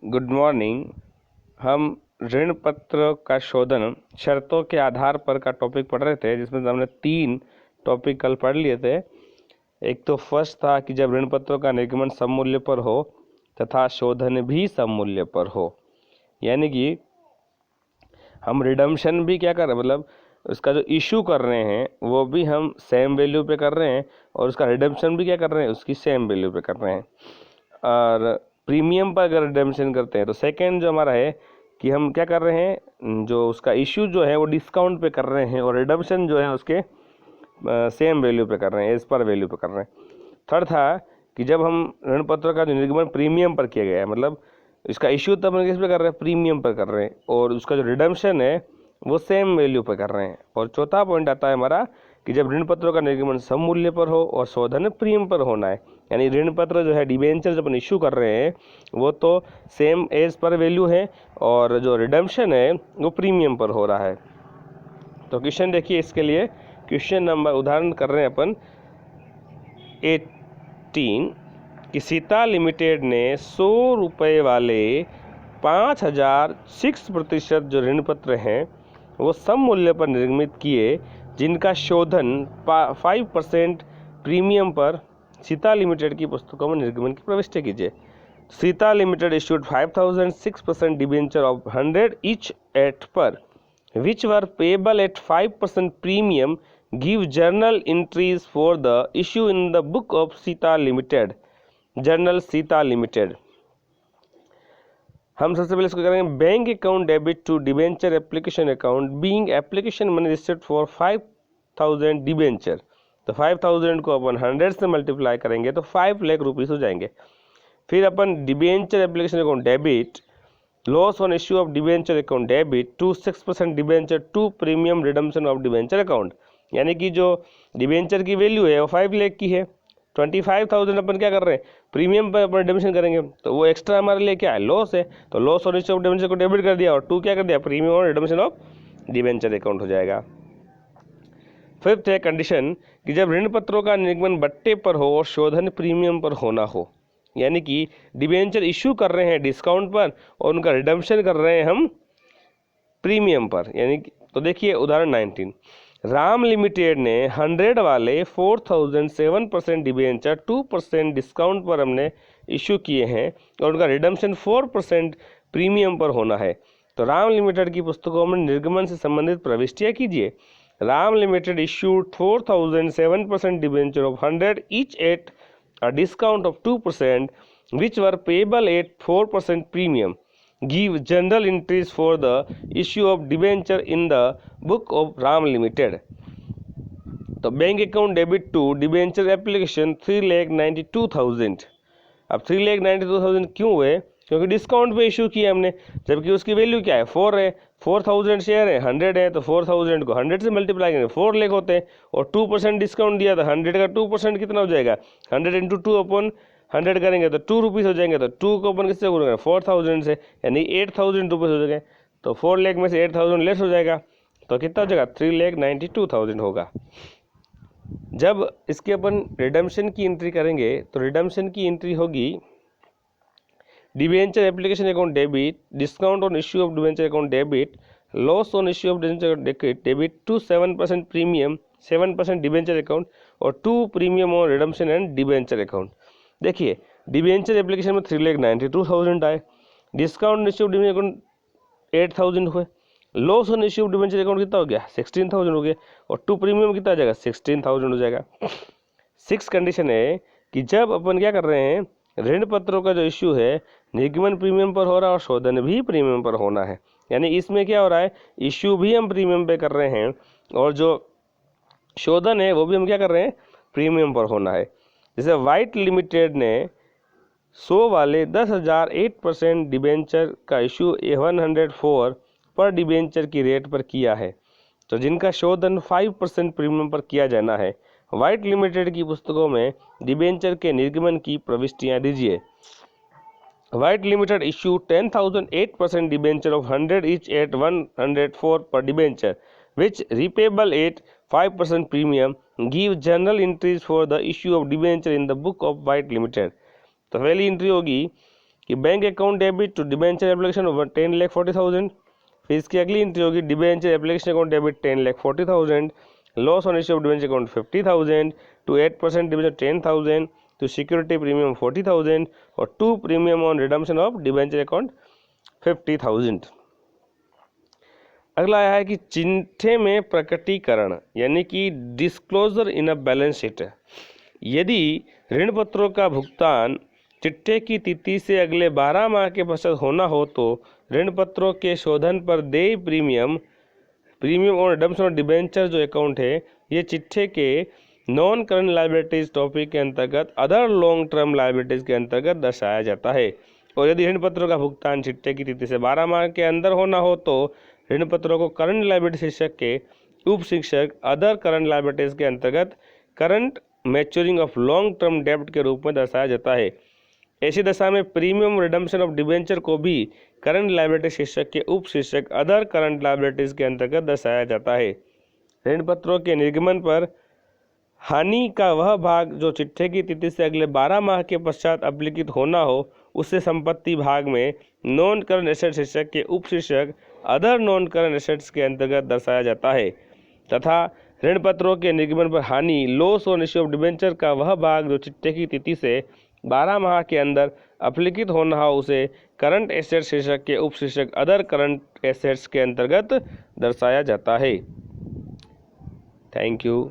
Good morning. हम ऋण पत्र का शोधन शर्तों के आधार पर का टॉपिक पढ़ रहे थे, जिसमें हमने 3 टॉपिक कल पढ़ लिए थे। एक तो फर्स्ट था कि जब ऋण पत्रों का निर्गमन सममूल्य पर हो तथा शोधन भी सममूल्य पर हो, यानी कि हम रिडम्पशन भी क्या कर रहे हैं, मतलब उसका जो इशू कर रहे हैं वो भी हम सेम वैल्यू पे कर रहे हैं और उसका रिडम्पशन भी क्या कर रहे हैं, उसकी सेम वैल्यू पे कर रहे हैं। और प्रीमियम पर अगर रिडम्पशन करते हैं तो सेकेंड जो हमारा है कि हम क्या कर रहे हैं, जो उसका इशू जो है वो डिस्काउंट पे कर रहे हैं और रिडम्पशन जो है उसके सेम वैल्यू पे कर रहे हैं, एज पर वैल्यू पे कर रहे हैं। थर्ड था कि जब हम ऋण पत्रों का जो निर्गमन प्रीमियम पर किया गया है, मतलब इसका इशू तब हम किस पे कर रहे हैं, प्रीमियम पर कर रहे हैं, और उसका जो रिडम्पशन है वो सेम वैल्यू पर कर रहे हैं। और चौथा पॉइंट आता है हमारा कि जब ऋण पत्रों का निर्गमन सममूल्य पर हो और शोधन प्रीमियम पर होना है, यानी ऋण पत्र जो है डिबेंचर जब अपन इशू कर रहे हैं वो तो सेम एज पर वैल्यू है और जो रिडम्पशन है वो प्रीमियम पर हो रहा है। तो क्वेश्चन देखिए, इसके लिए क्वेश्चन नंबर उदाहरण कर रहे हैं अपन 18 कि सीता लिमिटेड ने 100 रुपये वाले 5000 6% जो ऋण पत्र हैं वो सम मूल्य पर निर्गमित किए, जिनका शोधन 5% प्रीमियम पर सीता लिमिटेड की पुस्तकों में निर्गमन की प्रविष्टि कीजिए। Sita limited issued 5000 6% debenture of 100 each at per, which were payable at 5% premium. Give journal entries for the issue in the book of Sita Limited, journal Sita limited. हम सबसे पहले इसको करेंगे bank account debit to debenture application account being application money received for 5000 debenture. तो 5000 को अपन 100 से multiply करेंगे तो 5 लाख रुपीस हो जाएंगे। फिर अपन debenture application account debit loss on issue of debenture account debit to 6% debenture to premium redemption of debenture account, यानी कि जो डिबेंचर की वैल्यू है वो 5 लाख की है, 25,000 अपन क्या कर रहे हैं, प्रीमियम पर अपन डिबेंचर करेंगे, तो वो एक्स्ट्रा हमारे लिए क्या है, लॉस है। तो loss on issue of debenture को डेबिट कर दिया और 2 क्या कर दिया, प्रीमियम और रिडम्पशन ऑफ डिबेंचर अकाउंट हो जाएगा। फिफ्थ है कंडीशन कि जब ऋण पत्रों का निर्गमन बट्टे पर हो और शोधन प्रीमियम पर होना हो, यानी कि डिबेंचर इशू कर रहे हैं डिस्काउंट पर और उनका रिडम्पशन कर रहे हैं हम प्रीमियम पर, यानी तो देखिए उदाहरण 19, राम लिमिटेड ने 100 वाले 4000 7% डिबेंचर 2% डिस्काउंट पर हमने इशू किए हैं और उनका रिडम्पशन 4% प्रीमियम पर होना है। तो राम लिमिटेड की पुस्तकों में निर्गमन से संबंधित प्रविष्टियाँ कीजिए। Ram limited issued 4000 7% debenture of 100 each at a discount of 2%, which were payable at 4% premium. Give general entries for the issue of debenture in the book of Ram Limited. तो bank account debit to debenture application 3,92,000। अब 3,92,000 क्यों हुए, क्योंकि discount पे issue किया हमने, जबकि उसकी वैल्यू क्या है, 4 है, 4000 शेयर है, 100 है, तो 4000 को 100 से मल्टीप्लाई करेंगे 4 लाख होते हैं और 2% डिस्काउंट दिया था, 100 का 2% कितना हो जाएगा, 100 इंटू 2 अपन 100 करेंगे तो 2 रुपीज़ हो जाएंगे, तो 2 को अपन किससे करेंगे, 4000 से, यानी 8000 रुपीज़ हो जाएंगे। तो 4 लाख में से 8000 लेस हो जाएगा, तो कितना हो जाएगा, 3,92,000 होगा। जब इसके अपन रिडम्पशन की एंट्री करेंगे तो रिडम्पशन की एंट्री होगी debenture application account debit discount on issue of debenture account debit loss on issue of debenture debit to 7% premium 7% debenture account और 2 premium on redemption and debenture account. देखिए debenture application में 3,92,000 आए, discount issue of debenture account 8,000 हुए, loss on issue of debenture account कितना हो गया, 16,000 हो गया और 2 प्रीमियम कितना आ जाएगा, 16,000 हो जाएगा। 6 कंडीशन है कि जब अपन क्या कर रहे हैं, ऋण पत्रों का जो इश्यू है निर्गमन प्रीमियम पर हो रहा है और शोधन भी प्रीमियम पर होना है, यानी इसमें क्या हो रहा है, इश्यू भी हम प्रीमियम पे कर रहे हैं और जो शोधन है वो भी हम क्या कर रहे हैं, प्रीमियम पर होना है। जैसे वाइट लिमिटेड ने 100 वाले 10,000 8% डिबेंचर का इशू 104 पर डिबेंचर की रेट पर किया है, तो जिनका शोधन 5% प्रीमियम पर किया जाना है। वाइट लिमिटेड की पुस्तकों में डिबेंचर के निर्गमन की प्रविष्टियाँ दीजिए। White limited issue 10,000 8% debenture of 100 each at 104 per debenture, which repayable at 5% premium. Give journal entries for the issue of debenture in the book of White Limited. तो पहली एंट्री होगी कि bank account debit to debenture application over 10,40,000। फिर इसकी अगली entry होगी debenture application account debit 10,40,000, loss on issue of debenture account 50,000, to 8% debenture 10,000, to security premium 40,000 और to premium on redemption of debenture account 50,000। अगला आया है कि चिट्ठे में प्रकटीकरण यानी कि disclosure in a balance sheet. यदि ऋण पत्रों का भुगतान चिट्ठे की तिथि से अगले 12 माह के पश्चात होना हो तो ऋण पत्रों के शोधन पर देय premium on redemption of debenture जो अकाउंट है ये चिट्ठे के नॉन करंट लायबिलिटीज टॉपिक के अंतर्गत अदर लॉन्ग टर्म लायबिलिटीज के अंतर्गत दर्शाया जाता है। और यदि ऋण पत्रों का भुगतान चिट्ठे की तिथि से 12 माह के अंदर होना हो तो ऋण पत्रों को करंट लायबिलिटी शीर्षक के उप शीर्षक अदर करंट लायबिलिटीज के अंतर्गत current maturing of long term डेब्ट के रूप में दर्शाया जाता है। ऐसी दशा में प्रीमियम रिडम्पशन ऑफ डिबेंचर को भी करंट लायबिलिटी शीर्षक के उप शीर्षक अदर करंट लायबिलिटीज के अंतर्गत दर्शाया जाता है। ऋण पत्रों के निर्गमन पर हानि का वह भाग जो चिट्ठे की तिथि से अगले 12 माह के पश्चात अप्लिकित होना हो उससे संपत्ति भाग में नॉन करंट एसेट शीर्षक के उप शीर्षक अदर नॉन करंट एसेट्स के अंतर्गत दर्शाया जाता है तथा ऋण पत्रों के निर्गमन पर हानि loss on issue of debenture का वह भाग जो चिट्ठे की तिथि से 12 माह के अंदर अप्लिकित होना हो उसे करंट एसेट शीर्षक के उप शीर्षक अदर करंट एसेट्स के अंतर्गत दर्शाया जाता है। Thank you.